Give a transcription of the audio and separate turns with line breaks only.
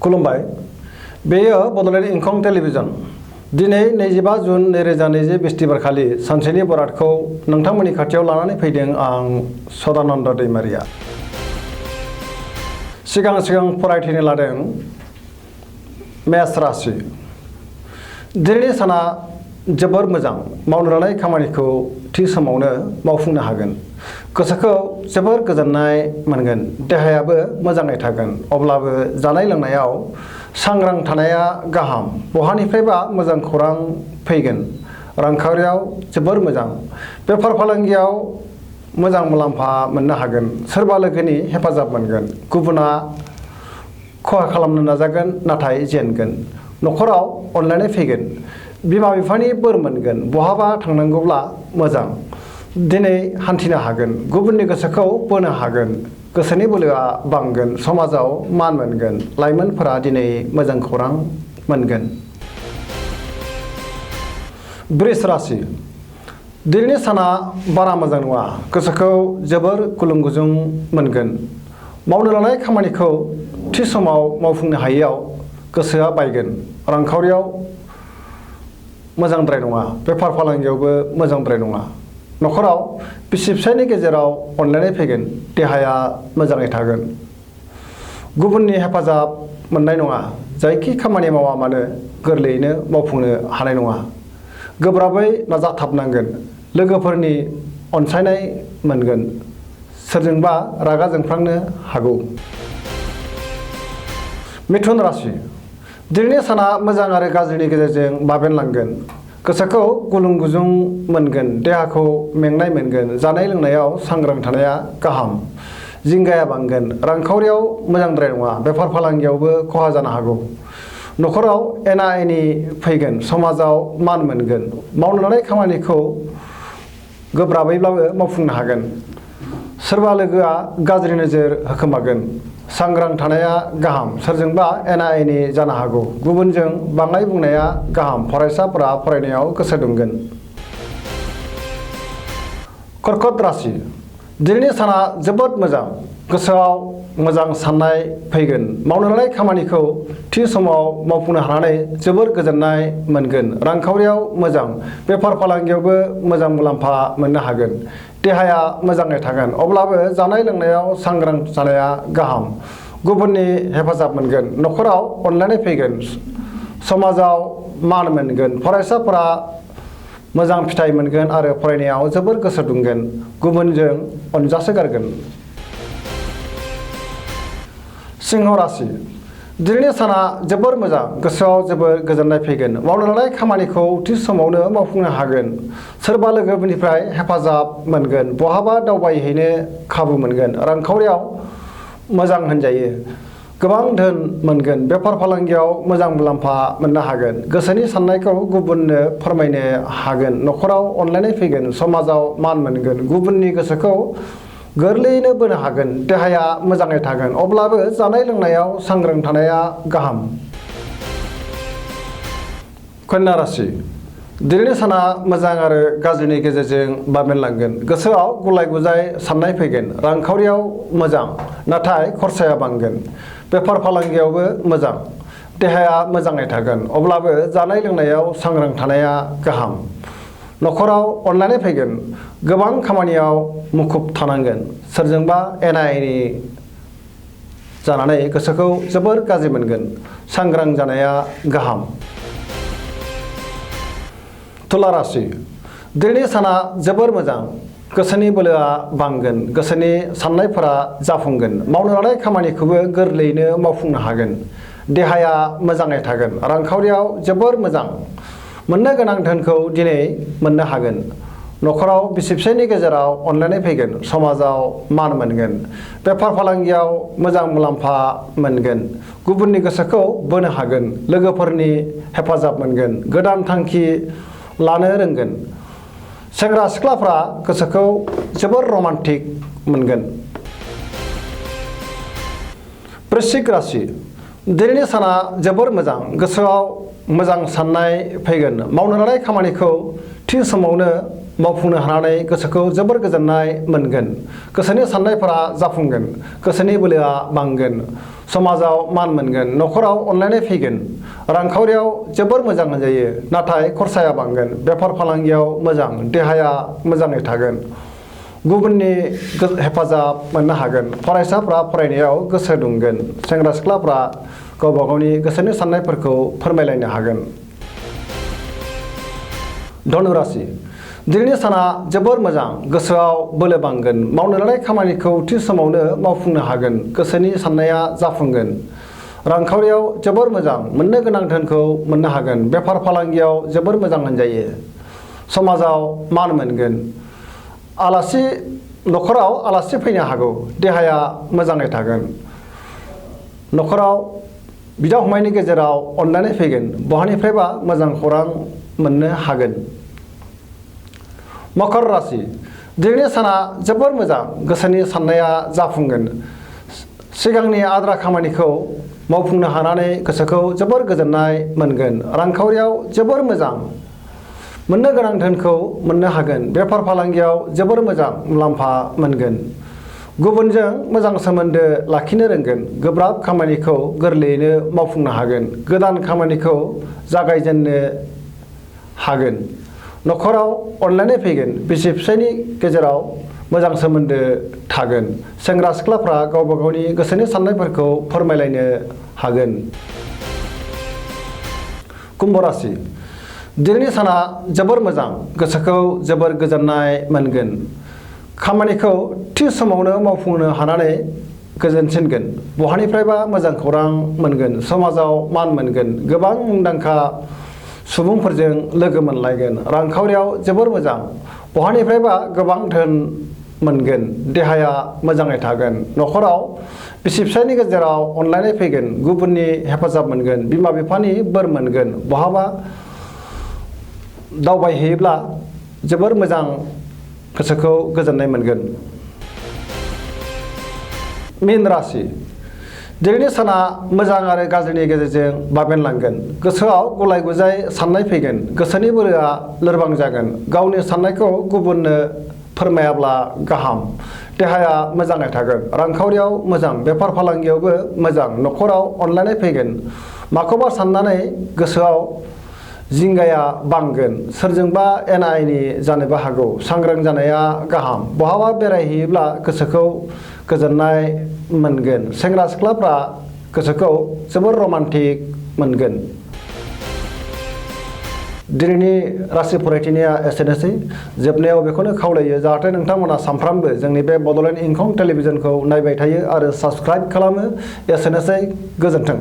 खुलुमबाय बेयो बड'लेण्ड इंखं टेलिभिजन दिनै 25 जुन 2020 बिस्तिबारखालि सानसेनि बरादखौ नोंथांमोननि खाथियाव लानानै फैदों आं सदानन्द दैमारिया सिगां फरायथिनो लादों मेष राशि दिनैनि साना जोबोर मोजां मावनो लानाय खामानिखौ थि समावनो मावफुंनो हागोन गोसोखौ जोबोर गोजोननाय मोनगोन देहायाबो मोजाङै थागोन अब्लाबो जानाय लोंनायाव सांग्रां थानाया गाहाम बहानिफ्रायबा मोजां खौरां फैगोन रांखावरियाव जोबोर मोजां बेफार फालांगियाव मोजां मुलाम्फा मोननो हागोन सोरबा लोगोनि हेफाजाब मोनगोन गुबुना खहा खालामनो नाजागोन नाथाय जेनगोन न'खराव अनलायनाय फैगोन बिमा बिफानि बोर मोनगोन बहाबा थांनांगौब्ला मोजां दिनै हान्थिनो हागोन गुबुननि गोसोखौ बोनो हागोन गोसोनि बोलोआ बांगोन समाजाव मान मोनगोन लाइमोनफोरा दिनै मोजां खौरां मोनगोन वृष राशि दिनैनि साना बारा मोजां नङा गोसोखौ जोबोर गुलुं गुजुं मोनगोन मावनो लानाय खामानिखौ थि समाव मावफुंनो हायैयाव गोसोआ बायगोन रांखावरियाव मोजांद्राय नङा बेफार फालांगियावबो मोजांद्राय नङा न'खराव बिसि फिसायनि गेजेराव अनलायनाय फैगोन देहाया मोजाङै थागोन गुबुननि हेफाजाब मोननाय नङा जायखि खामानि मावा मानो गोरलैयैनो मावफुंनो हानाय नङा गोब्राबै नाजाथाबनांगोन लोगोफोरनि अनसायनाय मोनगोन सोरजोंबा रागा जोंफ्लांनो हागौ मिथुन राशि दिनैनि साना मोजां आरो गाज्रिनि गेजेरजों बाबेनलांगोन गोसोखौ गुलुं गुजुं मोनगोन देहाखौ मेंनाय मोनगोन जानाय लोंनायाव सांग्रां थानाया गाहाम जिंगाया बांगोन रांखावरियाव मोजांद्राय नङा बेफार फालांगियावबो खहा जानो हागौ न'खराव एना एनि फैगोन समाजाव मान मोनगोन मावनो लानाय खामानिखौ गोब्राबैब्लाबो मावफुंनो हागोन सोरबा लोगोआ गाज्रि नोजोर होखोमागोन सांग्रां थानाया गाहाम सोरजोंबा एना एनि जानो हागौ गुबुनजों बाङाय बुंनाया गाहाम फरायसाफोरा फरायनायाव गोसो दुंगोन कर्कट राशि दिनैनि साना जोबोद मोजां गोसोआव मोजां साननाय फैगोन मावनो लानाय खामानिखौ थि समाव मावफुंनो हानानै जोबोर गोजोननाय मोनगोन रांखावरियाव मोजां बेफार फालांगियावबो मोजां मुलाम्फा मोननो हागोन देहाया मोजाङै थागोन अब्लाबो जानाय लोंनायाव सांग्रां जानाया गाहाम गुबुननि हेफाजाब मोनगोन न'खराव अनलायनाय फैगोन समाजाव मान मोनगोन फरायसाफोरा मोजां फिथाइ मोनगोन आरो फरायनायाव जोबोर गोसो दुंगोन गुबुनजों अनजासोगारगोन सिंह राशि दिनैनि साना जोबोर मोजां गोसोआव जोबोर गोजोननाय फैगोन मावनो लानाय खामानिखौ थि समावनो मावफुंनो हागोन सोरबा लोगोफोरनिफ्राय हेफाजाब मोनगोन बहाबा दावबायहैनो खाबु मोनगोन रांखावरियाव मोजां होनजायो गोबां धोन मोनगोन बेफार फालांगियाव मोजां मुलाम्फा मोननो हागोन गोसोनि साननायखौ गुबुननो फोरमायनो हागोन न'खराव अनलायनाय फैगोन समाजाव मान मोनगोन गुबुननि गोसोखौ गोरलैयैनो बोनो हागोन देहाया मोजाङै थागोन अब्लाबो जानाय लोंनायाव सांग्रां थानाया गाहाम कन्या राशि दिनैनि साना मोजां आरो गाज्रिनि गेजेरजों बाबेनलांगोन गोसोआव गुलाय गुजाय साननाय फैगोन रांखावरियाव मोजां नाथाय खरसाया बांगोन बेफार फालांगियावबो मोजां देहाया मोजाङै थागोन अब्लाबो जानाय लोंनायाव सांग्रां थानाया गाहाम न'खराव अनलायनाय फैगोन गोबां खामानियाव मुखुब थानांगोन सोरजोंबा एना एनि जानानै गोसोखौ जोबोर गाज्रि मोनगोन सांग्रां जानाया गाहाम तुला राशि दिनैनि साना जोबोर मोजां गोसोनि बोलोआ बांगोन गोसोनि साननायफोरा जाफुंगोन मावनो लानाय खामानिखौबो गोरलैयैनो मावफुंनो हागोन देहाया मोजाङै थागोन रांखावरियाव जोबोर मोजां मोननो गोनां धोनखौ दिनै मोननो हागोन न'खराव बिसि फिसायनि गेजेराव अनलायनाय फैगोन समाजाव मान मोनगोन बेफार फालांगियाव मोजां मुलाम्फा मोनगोन गुबुननि गोसोखौ बोनो हागोन लोगोफोरनि हेफाजाब मोनगोन गोदान थांखि लानो रोंगोन सेंग्रा सिख्लाफ्रा गोसोखौ जोबोर रमान्टिक मोनगोन वृश्चिक राशि दिनैनि साना जोबोर मोजां गोसोआव मोजां साननाय फैगोन मावनो लानाय खामानिखौ थि समावनो मावफुंनो हानानै गोसोखौ जोबोर गोजोननाय मोनगोन। गोसोनि साननायफोरा जाफुंगोन, गोसोनि बोलोआ बांगोन, समाजाव मान मोनगोन, न'खराव अनलायनाय फैगोन, रांखावरियाव जोबोर मोजां होनजायो नाथाय खरसाया बांगोन, बेफार फालांगियाव मोजां, देहाया मोजाङै थागोन, गुबुननि हेफाजाब मोननो हागोन, फरायसाफ्रा फरायनायाव गोसो दुंगोन, सेंग्रा सिख्लाफ्रा गावबा गावनि गोसोनि साननायफोरखौ फोरमायलायनो हागोन। धनु राशि दिनैनि साना जोबोर मोजां, गोसोआव बोलो बांगोन, मावनो लानाय खामानिखौ थि समावनो मावफुंनो हागोन, गोसोनि साननाया जाफुंगोन, रांखावरियाव जोबोर मोजां, मोननो गोनां धोनखौ मोननो हागोन, बेफार फालांगियाव जोबोर मोजां होनजायो, समाजाव मान मोनगोन, न'खराव आलासि फैनो हागौ, देहाया मोजाङै थागोन, न'खराव बिदा फंबायनि गेजेराव अनलायनाय फैगोन, बहानिफ्रायबा मोजां खौरां मोननो हागोन। मकर राशि दिनैनि साना जोबोर मोजां, गोसोनि साननाया जाफुंगोन, सिगांनि आद्रा खामानिखौ मावफुंनो हानानै गोसोखौ जोबोर गोजोननाय मोनगोन, रांखावरियाव जोबोर मोजां, मोननो गोनां धोनखौ मोननो हागोन, बेफार फालांगियाव जोबोर मोजां मुलाम्फा मोनगोन, गुबुनजों मोजां सोमोन्दो लाखिनो रोंगोन, गोब्राब खामानिखौ गोरलैयैनो मावफुंनो हागोन, गोदान खामानिखौ जागायजेननो हागोन, न'खराव अनलायनाय फैगोन, बिसि फिसायनि गेजेराव मोजां सोमोन्दो थागोन, सेंग्रा सिख्लाफ्रा गावबा गावनि गोसोनि साननायफोरखौ फोरमायलायनो हागोन। कुम्भ राशि दिनैनि साना जोबोर मोजां, गोसोखौ जोबोर गोजोननाय मोनगोन, खामानिखौ थि समावनो मावफुंनो हानानै गोजोनसिनगोन, बहानिफ्रायबा मोजां खौरां मोनगोन, समाजाव मान मोनगोन, गोबां मुंदांखा सुबुंफोरजों लोगो मोनलायगोन, रांखावरियाव जोबोर मोजां, बहानिफ्रायबा गोबां धोन मोनगोन, देहाया मोजाङै थागोन, न'खराव बिसि फिसायनि गेजेराव अनलायनाय फैगोन, गुबुननि हेफाजाब मोनगोन, बिमा बिफानि बोर मोनगोन, बहाबा दावबायहैयोब्ला जोबोर मोजां गोसोखौ गोजोननाय मोनगोन। मीन राशि दिनैनि साना मोजां आरो गाज्रिनि गेजेरजों बाबेनलांगोन, गोसोआव गुलाय गुजाय साननाय फैगोन, गोसोनि बोलोआ लोरबां जागोन, गावनि साननायखौ गुबुननो फोरमायाब्ला गाहाम, देहाया मोजाङै थागोन, रांखावरियाव मोजां, बेफार फालांगियावबो मोजां, न'खराव अनलायनाय फैगोन, माखौबा साननानै गोसोआव जिंगाया बांगोन, सोरजोंबा एना एनि जानोबो हागौ, सांग्रां जानाया गाहाम, बहाबा बेरायहैयोब्ला गोसोखौ गोजोननाय मोनगोन, सेंग्रा सिख्लाफ्रा गोसोखौ जोबोर रमान्टिक मोनगोन। दिनैनि राशि फरायथिनाया एसेनोसै, जोबनायाव बेखौनो खावलायो जाहाथे नोंथांमोना सानफ्रामबो जोंनि बे बड'लेण्ड इंखं टेलिभिजनखौ नायबाय थायो आरो साबस्क्राइब खालामो। एसेनोसै, गोजोन्थों।